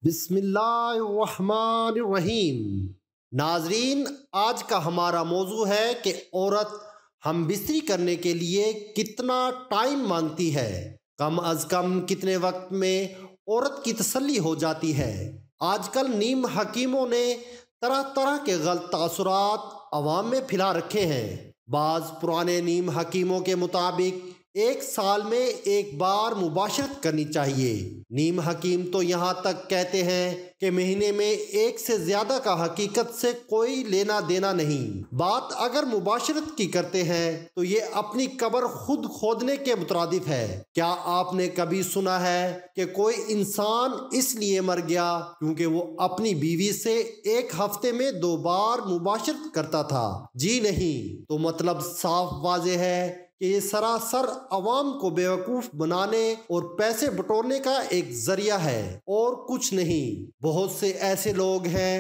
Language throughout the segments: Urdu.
بسم اللہ الرحمن الرحیم۔ ناظرین، آج کا ہمارا موضوع ہے کہ عورت ہم بستری کرنے کے لیے کتنا ٹائم مانگتی ہے۔ کم از کم کتنے وقت میں عورت کی تسلی ہو جاتی ہے۔ آج کل نیم حکیموں نے طرح طرح کے غلط تاثرات عوام میں پھیلا رکھے ہیں۔ بعض پرانے نیم حکیموں کے مطابق 1 سال میں 1 بار مباشرت کرنی چاہیے۔ نیم حکیم تو یہاں تک کہتے ہیں کہ مہینے میں 1 سے زیادہ کا حقیقت سے کوئی لینا دینا نہیں۔ بات اگر مباشرت کی کرتے ہیں تو یہ اپنی قبر خود کھودنے کے مترادف ہے۔ کیا آپ نے کبھی سنا ہے کہ کوئی انسان اس لیے مر گیا کیونکہ وہ اپنی بیوی سے 1 ہفتے میں 2 بار مباشرت کرتا تھا؟ جی نہیں۔ تو مطلب صاف واضح ہے کہ یہ سراسر عوام کو بیوقوف بنانے اور پیسے بٹورنے کا ایک ذریعہ ہے اور کچھ نہیں۔ بہت سے ایسے لوگ ہیں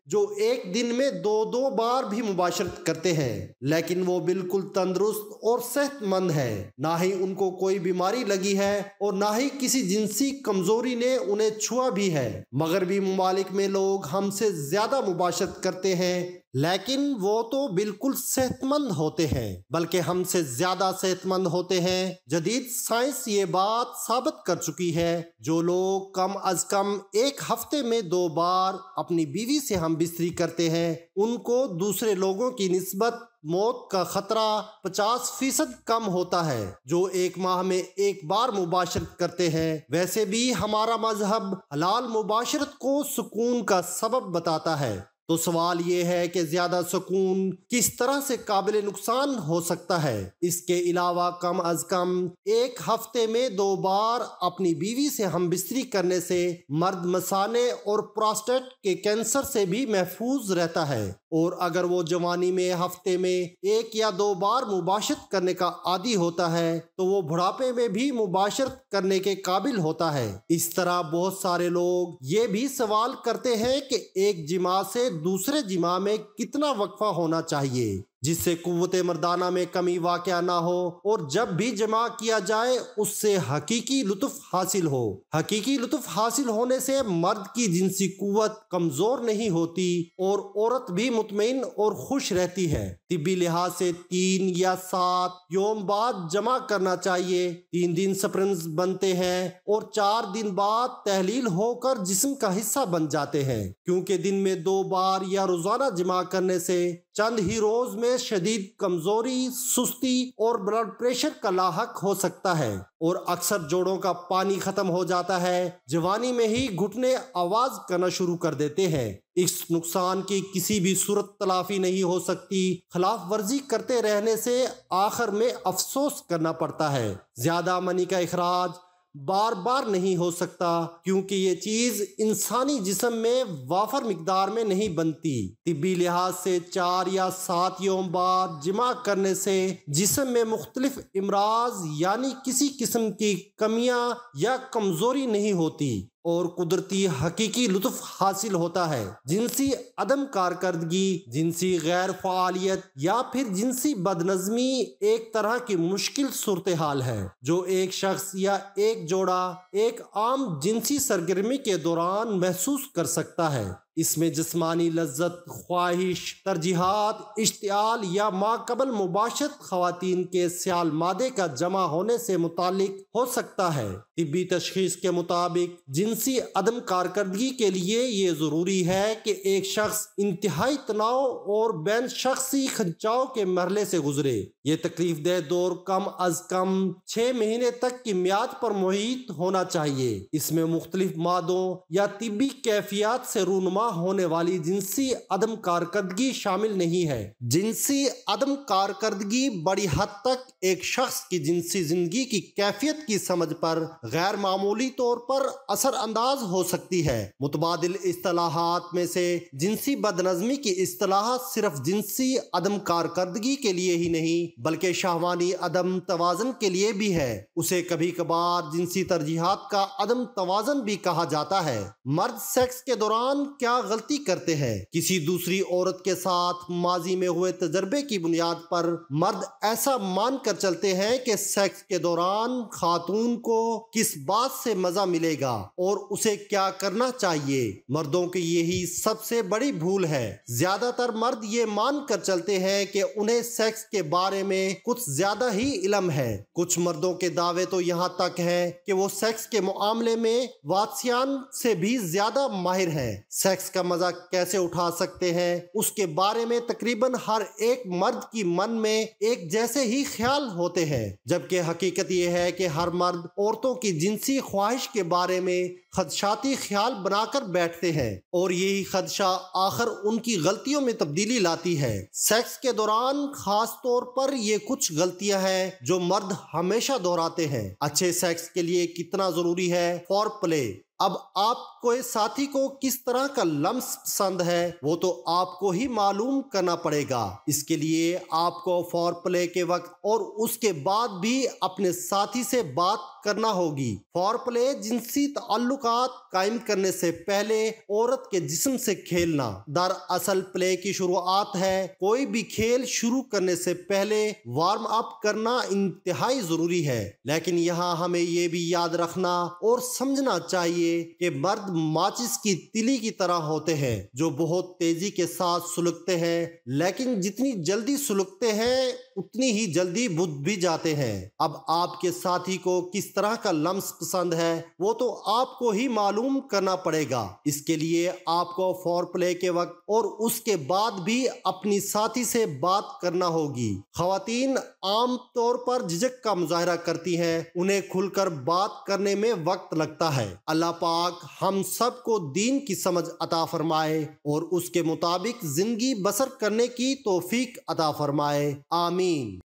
جو ایک دن میں 2 بار بھی مباشرت کرتے ہیں، لیکن وہ بالکل تندرست اور صحت مند ہے، نہ ہی ان کو کوئی بیماری لگی ہے اور نہ ہی کسی جنسی کمزوری نے انہیں چھوا بھی ہے۔ مغربی ممالک میں لوگ ہم سے زیادہ مباشرت کرتے ہیں، لیکن وہ تو بالکل صحت مند ہوتے ہیں، بلکہ ہم سے زیادہ صحت مند ہوتے ہیں۔ جدید سائنس یہ بات ثابت کر چکی ہے۔ جو لوگ کم از کم 1 ہفتے میں 2 بار اپنی بیوی سے ہم بستری کرتے ہیں، ان کو دوسرے لوگوں کی نسبت موت کا خطرہ 50% کم ہوتا ہے جو 1 ماہ میں 1 بار مباشرت کرتے ہیں۔ ویسے بھی ہمارا مذہب حلال مباشرت کو سکون کا سبب بتاتا ہے۔ تو سوال یہ ہے کہ زیادہ سکون کس طرح سے قابل نقصان ہو سکتا ہے؟ اس کے علاوہ کم از کم 1 ہفتے میں 2 بار اپنی بیوی سے ہم بستری کرنے سے مرد مثانے اور پراسٹیٹ کے کینسر سے بھی محفوظ رہتا ہے، اور اگر وہ جوانی میں ہفتے میں 1 یا 2 بار مباشرت کرنے کا عادی ہوتا ہے تو وہ بڑھاپے میں بھی مباشرت کرنے کے قابل ہوتا ہے۔ اس طرح بہت سارے لوگ یہ بھی سوال کرتے ہیں کہ ایک جماع سے دوسرے جماع میں کتنا وقفہ ہونا چاہیے جس سے قوت مردانہ میں کمی واقع نہ ہو اور جب بھی جماع کیا جائے اس سے حقیقی لطف حاصل ہو۔ حقیقی لطف حاصل ہونے سے مرد کی جنسی قوت کمزور نہیں ہوتی اور عورت بھی مطمئن اور خوش رہتی ہے۔ طبی لحاظ سے 3 یا 7 یوم بعد جماع کرنا چاہیے۔ 3 دن سپرمز بنتے ہیں اور 4 دن بعد تحلیل ہو کر جسم کا حصہ بن جاتے ہیں، کیونکہ دن میں 2 بار یا روزانہ جماع کرنے سے چند ہی روز میں شدید کمزوری، سستی اور بلڈ پریشر کا لاحق ہو سکتا ہے، اور اکثر جوڑوں کا پانی ختم ہو جاتا ہے۔ جوانی میں ہی گھٹنے آواز کرنا شروع کر دیتے ہیں۔ اس نقصان کی کسی بھی صورت تلافی نہیں ہو سکتی۔ خلاف ورزی کرتے رہنے سے آخر میں افسوس کرنا پڑتا ہے۔ زیادہ منی کا اخراج بار بار نہیں ہو سکتا کیونکہ یہ چیز انسانی جسم میں وافر مقدار میں نہیں بنتی۔ طبی لحاظ سے 4 یا 7 یوم بعد جماع کرنے سے جسم میں مختلف امراض یعنی کسی قسم کی کمیاں یا کمزوری نہیں ہوتی اور قدرتی حقیقی لطف حاصل ہوتا ہے۔ جنسی عدم کارکردگی، جنسی غیر فعالیت یا پھر جنسی بدنظمی ایک طرح کی مشکل صورتحال ہے جو ایک شخص یا ایک جوڑا ایک عام جنسی سرگرمی کے دوران محسوس کر سکتا ہے۔ اس میں جسمانی لذت، خواہش، ترجیحات، اشتعال یا ماقبل مباشرت خواتین کے سیال مادے کا جمع ہونے سے متعلق ہو سکتا ہے۔ طبی تشخیص کے مطابق جنسی عدم کارکردگی کے لیے یہ ضروری ہے کہ ایک شخص انتہائی تناؤ اور بین شخصی کھنچاؤ کے مرحلے سے گزرے۔ یہ تکلیف دہ دور کم از کم 6 مہینے تک کی میعاد پر محیط ہونا چاہیے۔ اس میں مختلف مادوں یا طبی کیفیات سے رونما ہونے والی جنسی عدم کارکردگی شامل نہیں ہے۔ جنسی عدم کارکردگی بڑی حد تک ایک شخص کی جنسی زندگی کی کیفیت کی سمجھ پر غیر معمولی طور پر اثر انداز ہو سکتی ہے۔ متبادل اصطلاحات میں سے جنسی بدنظمی کی اصطلاح صرف جنسی عدم کارکردگی کے لیے ہی نہیں بلکہ شہوانی عدم توازن کے لیے بھی ہے۔ اسے کبھی کبھار جنسی ترجیحات کا عدم توازن بھی کہا جاتا ہے۔ مرد سیکس کے دوران کیا کیا غلطی کرتے ہیں۔ کسی دوسری عورت کے ساتھ ماضی میں ہوئے تجربے کی بنیاد پر مرد ایسا مان کر چلتے ہیں کہ سیکس کے دوران خاتون کو کس بات سے مزہ ملے گا اور اسے کیا کرنا چاہیے۔ مردوں کی یہی سب سے بڑی بھول ہے۔ زیادہ تر مرد یہ مان کر چلتے ہیں کہ انہیں سیکس کے بارے میں کچھ زیادہ ہی علم ہے۔ کچھ مردوں کے دعوے تو یہاں تک ہے کہ وہ سیکس کے معاملے میں واتسیان سے بھی زیادہ ماہر ہیں۔ سیکس کا مزہ کیسے اٹھا سکتے ہیں اس کے بارے میں تقریباً ہر ایک مرد کی من میں ایک جیسے ہی خیال ہوتے ہیں، جبکہ حقیقت یہ ہے کہ ہر مرد عورتوں کی جنسی خواہش کے بارے میں خدشاتی خیال بنا کر بیٹھتے ہیں، اور یہی خدشہ آخر ان کی غلطیوں میں تبدیلی لاتی ہے۔ سیکس کے دوران خاص طور پر یہ کچھ غلطیاں ہیں جو مرد ہمیشہ دہراتے ہیں۔ اچھے سیکس کے لیے کتنا ضروری ہے فور پلے۔ اب آپ کو ساتھی کو کس طرح کا لمس پسند ہے وہ تو آپ کو ہی معلوم کرنا پڑے گا۔ اس کے لیے آپ کو فور پلے کے وقت اور اس کے بعد بھی اپنے ساتھی سے بات کرنا ہوگی۔ فور پلے جنسی تعلقات قائم کرنے سے پہلے عورت کے جسم سے کھیلنا دراصل پلے کی شروعات ہے۔ کوئی بھی کھیل شروع کرنے سے پہلے وارم اپ کرنا انتہائی ضروری ہے، لیکن یہاں ہمیں یہ بھی یاد رکھنا اور سمجھنا چاہیے کہ مرد ماچس کی تلی کی طرح ہوتے ہیں جو بہت تیزی کے ساتھ سلگتے ہیں، لیکن جتنی جلدی سلگتے ہیں اتنی ہی جلدی بدھ بھی جاتے ہیں۔ اب آپ کے ساتھی کو کس طرح کا لمس پسند ہے وہ تو آپ کو ہی معلوم کرنا پڑے گا۔ اس کے لیے آپ کو فور پلے کے وقت اور اس کے بعد بھی اپنی ساتھی سے بات کرنا ہوگی۔ خواتین عام طور پر جھجک کا مظاہرہ کرتی ہیں، انہیں کھل کر بات کرنے میں وقت لگتا ہے۔ اللہ پاک ہم سب کو دین کی سمجھ عطا فرمائے اور اس کے مطابق زندگی بسر کرنے کی توفیق عطا فرمائے، آمین۔